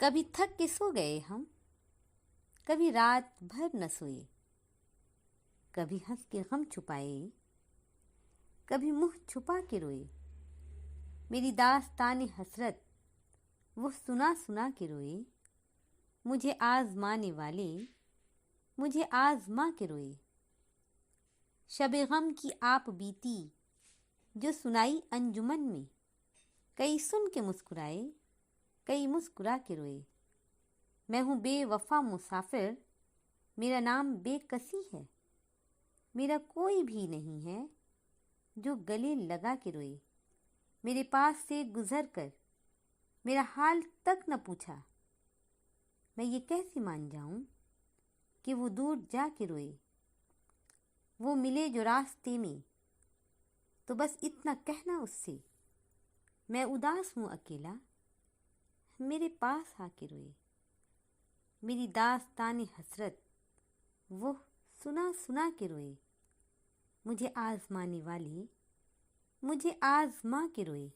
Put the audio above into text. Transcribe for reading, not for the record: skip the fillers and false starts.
कभी थक के सो गए हम, कभी रात भर न सोए, कभी हंस के गम छुपाए, कभी मुंह छुपा के रोए। मेरी दास्तान हसरत वो सुना सुना के रोए। मुझे आजमाने वाले मुझे आजमा के रोए। शबे गम की आप बीती जो सुनाई अंजुमन में, कई सुन के मुस्कुराए, कई मुस्कुरा के रोए। मैं हूँ बेवफा मुसाफिर, मेरा नाम बेकसी है। मेरा कोई भी नहीं है जो गले लगा के रोए। मेरे पास से गुजर कर मेरा हाल तक न पूछा। मैं ये कैसे मान जाऊं कि वो दूर जा के रोए। वो मिले जो रास्ते में तो बस इतना कहना उससे, मैं उदास हूँ अकेला, मेरे पास आके रोए। मेरी दास्तान हसरत वो सुना सुना के रोए। मुझे आजमाने वाले मुझे आजमा के रोए।